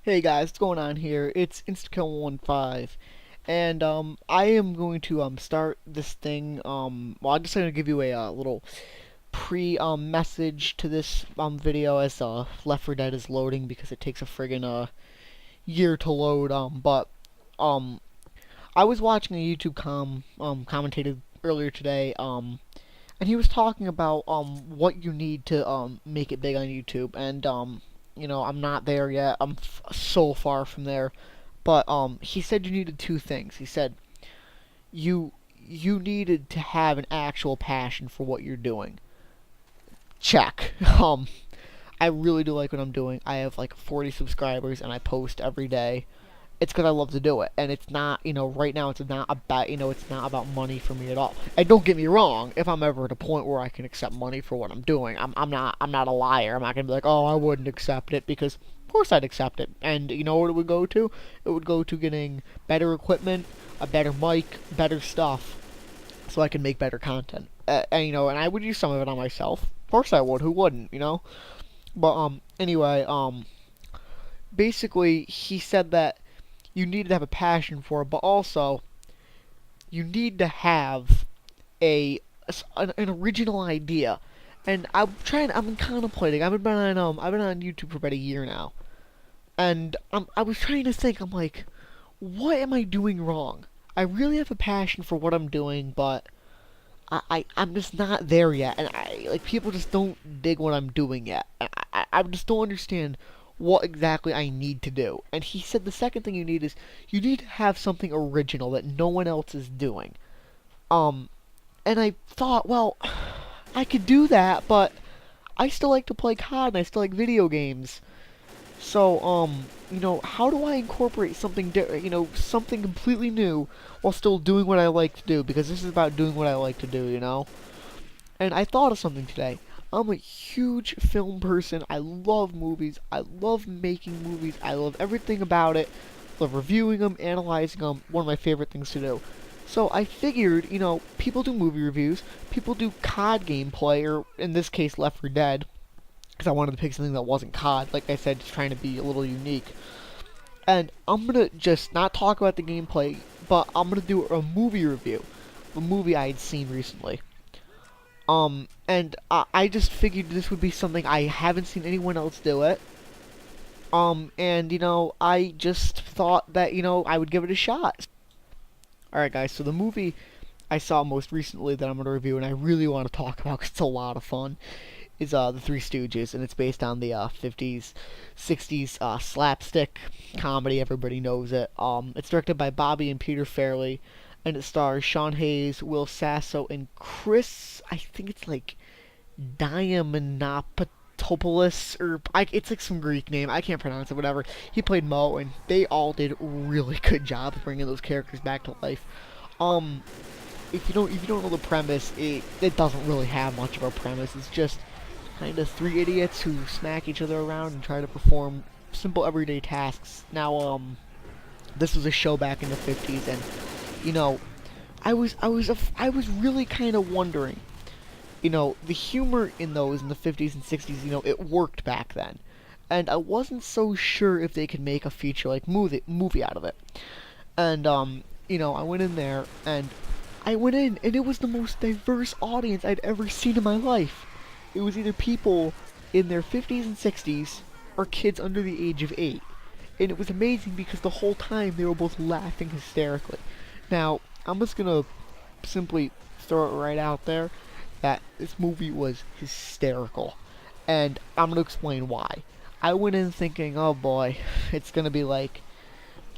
Hey guys, what's going on here? It's InstaKill15, and I am going to start this thing. Well, I'm just gonna give you a little pre message to this video as Left 4 Dead is loading because it takes a friggin' year to load. But um I was watching a YouTube commentated earlier today. And he was talking about what you need to make it big on YouTube, and I'm not there yet. I'm so far from there, but he said you needed two things. He said you needed to have an actual passion for what you're doing. Check. I really do like what I'm doing. I have like 40 subscribers, and I post every day. It's because I love to do it, and it's not, right now it's not about, it's not about money for me at all. And don't get me wrong, if I'm ever at a point where I can accept money for what I'm doing, I'm not a liar. I'm not gonna be like, oh, I wouldn't accept it, because of course I'd accept it. And you know what it would go to? It would go to getting better equipment, a better mic, better stuff, so I can make better content. And I would use some of it on myself. Of course I would. Who wouldn't? But anyway, basically he said that you need to have a passion for it, but also you need to have an original idea. And I'm contemplating. I've been on YouTube for about a year now, and I was trying to think. I'm like, what am I doing wrong? I really have a passion for what I'm doing, but I'm just not there yet, and people just don't dig what I'm doing yet. I just don't understand what exactly I need to do. And he said the second thing you need is you need to have something original that no one else is doing. Um, and I thought, well, I could do that, but I still like to play COD and I still like video games. So, how do I incorporate something, something completely new while still doing what I like to do? Because this is about doing what I like to do. And I thought of something today. I'm a huge film person. I love movies. I love making movies. I love everything about it. I love reviewing them, analyzing them. One of my favorite things to do. So I figured, people do movie reviews. People do COD gameplay, or in this case, Left 4 Dead. Because I wanted to pick something that wasn't COD. Like I said, just trying to be a little unique. And I'm going to just not talk about the gameplay, but I'm going to do a movie review. A movie I had seen recently. And I just figured this would be something I haven't seen anyone else do it. And, I just thought that, I would give it a shot. Alright, guys, so the movie I saw most recently that I'm going to review, and I really want to talk about because it's a lot of fun, is The Three Stooges, and it's based on the 50s, 60s slapstick comedy. Everybody knows it. It's directed by Bobby and Peter Farrelly, and it stars Sean Hayes, Will Sasso, and Chris, I think it's like Diamantopoulos, or it's like some Greek name. I can't pronounce it. Whatever. He played Mo, and they all did a really good job of bringing those characters back to life. Um, if you don't know the premise, it doesn't really have much of a premise. It's just kind of three idiots who smack each other around and try to perform simple everyday tasks. Now, this was a show back in the 50s, and you know, I was really kind of wondering, the humor in those in the 50s and 60s, it worked back then. And I wasn't so sure if they could make a feature-length movie out of it. And, I went in there, and it was the most diverse audience I'd ever seen in my life. It was either people in their 50s and 60s, or kids under the age of 8. And it was amazing because the whole time they were both laughing hysterically. Now, I'm just gonna simply throw it right out there that this movie was hysterical. And I'm gonna explain why. I went in thinking, oh boy, it's gonna be like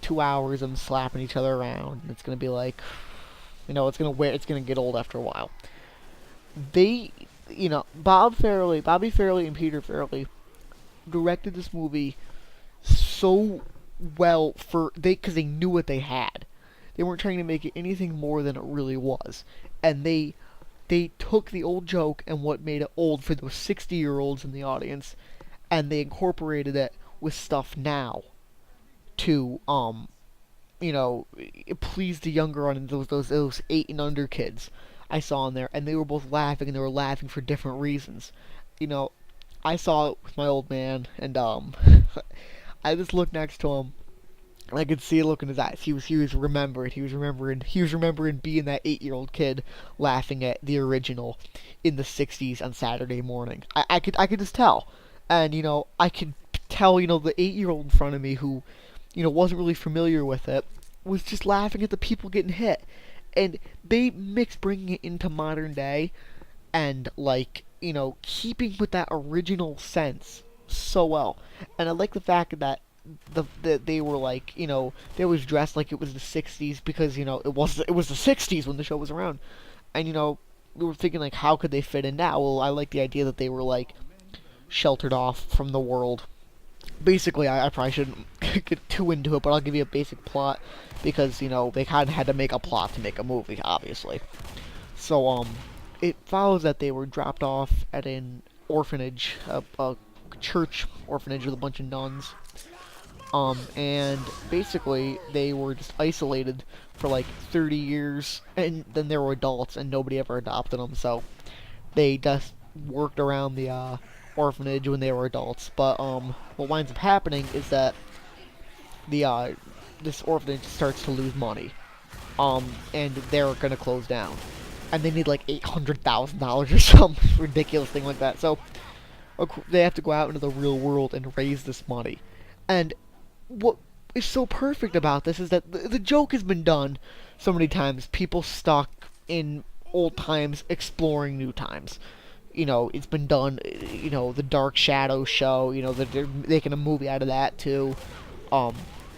2 hours of them slapping each other around. And it's gonna be like, it's gonna get old after a while. They, Bobby Farrelly and Peter Farrelly directed this movie so well because they knew what they had. They weren't trying to make it anything more than it really was. And they took the old joke and what made it old for those 60-year-olds in the audience, and they incorporated it with stuff now to please the younger audience, those 8 and under kids I saw in there, and they were both laughing, and they were laughing for different reasons. I saw it with my old man, and I just looked next to him, and I could see a look in his eyes. He was remembering. He was remembering being that 8-year-old kid laughing at the original in the '60s on Saturday morning. I could just tell, and I could tell the 8-year-old in front of me who wasn't really familiar with it was just laughing at the people getting hit, and they mix bringing it into modern day and like keeping with that original sense so well. And I like the fact that they were like they was dressed like it was the '60s because it was the '60s when the show was around, and we were thinking like how could they fit in now. Well, I like the idea that they were like sheltered off from the world. Basically, I probably shouldn't get too into it, but I'll give you a basic plot because they kind of had to make a plot to make a movie, obviously. So it follows that they were dropped off at an orphanage, a church orphanage with a bunch of nuns. And basically they were just isolated for like 30 years, and then they were adults, and nobody ever adopted them. So they just worked around the orphanage when they were adults. But what winds up happening is that the this orphanage starts to lose money, and they're gonna close down, and they need like $800,000 or some ridiculous thing like that. So they have to go out into the real world and raise this money. And what is so perfect about this is that the joke has been done so many times. People stuck in old times exploring new times. It's been done. The Dark Shadow show. They're making a movie out of that too.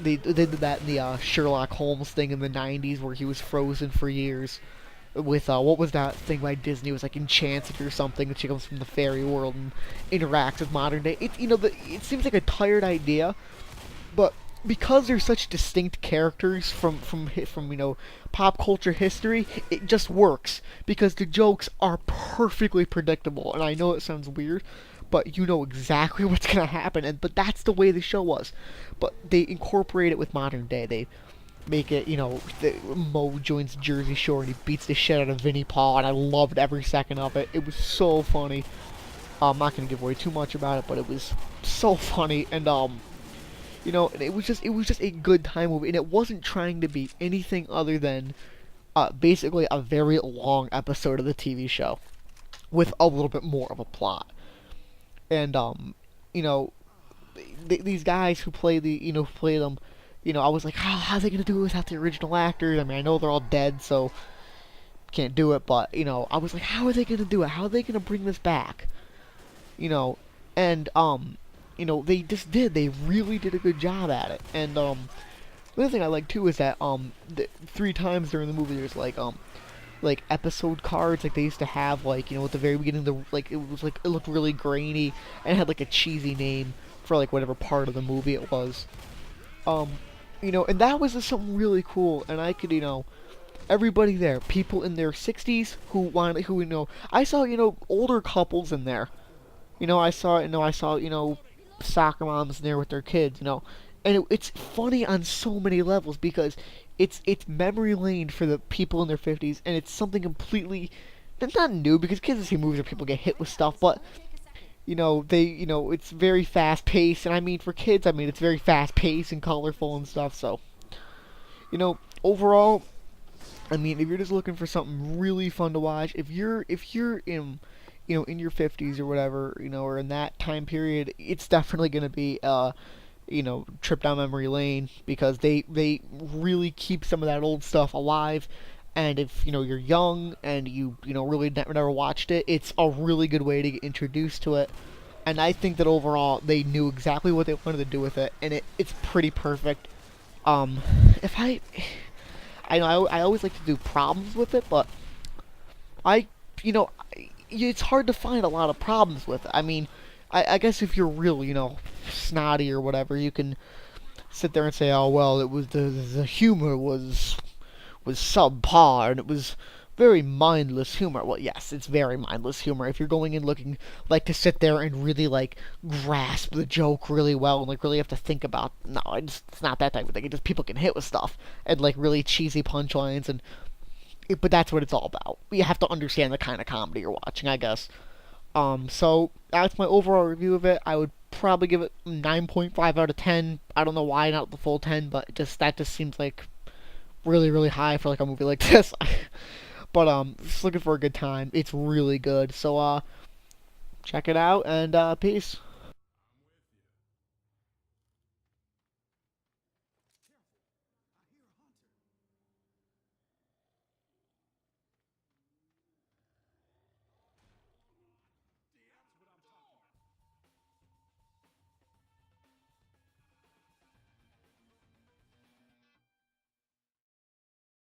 They did that in the Sherlock Holmes thing in the '90s where he was frozen for years. With what was that thing by Disney? It was like Enchanted or something. And she comes from the fairy world and interacts with modern day. It seems like a tired idea, but because they're such distinct characters from pop culture history, it just works because the jokes are perfectly predictable. And I know it sounds weird, but you know exactly what's gonna happen. But that's the way the show was. But they incorporate it with modern day. They make it, Mo joins Jersey Shore and he beats the shit out of Vinnie Paul, and I loved every second of it. It was so funny. I'm not gonna give away too much about it, but it was so funny, and and it was just a good time movie, and it wasn't trying to be anything other than basically a very long episode of the TV show with a little bit more of a plot. And you know, these guys who play who play them, I was like, how are they gonna do it without the original actors? I mean, I know they're all dead, so can't do it, but I was like, how are they gonna do it? How are they gonna bring this back? And they just did. They really did a good job at it. And the other thing I like too is that 3 times during the movie there's like episode cards like they used to have, like at the very beginning, it looked really grainy and had like a cheesy name for like whatever part of the movie it was. And that was just something really cool. And I could everybody there, people in their 60s I saw older couples in there. I saw soccer moms in there with their kids, and it's funny on so many levels because it's memory lane for the people in their 50s, and it's something completely that's not new because kids see movies where people get hit with stuff, but it's very fast paced, and I mean for kids, it's very fast paced and colorful and stuff. So overall, if you're just looking for something really fun to watch, if you're in in your 50s or whatever, or in that time period, it's definitely going to be trip down memory lane because they really keep some of that old stuff alive. And if you're young and you really never watched it, it's a really good way to get introduced to it. And I think that overall they knew exactly what they wanted to do with it, and it's pretty perfect. If I know I always like to do problems with it, but it's hard to find a lot of problems with it. I guess if you're real, snotty or whatever, you can sit there and say, oh well, it was the humor was subpar and it was very mindless humor. Well, yes, it's very mindless humor if you're going in looking like to sit there and really like grasp the joke really well and like really have to think about. No, it's not that type of thing. It's just people can hit with stuff and like really cheesy punchlines but that's what it's all about. You have to understand the kind of comedy you're watching, I guess. So that's my overall review of it. I would probably give it 9.5 out of 10. I don't know why not the full 10, but that just seems like really really high for like a movie like this. But just looking for a good time. It's really good. So check it out and peace.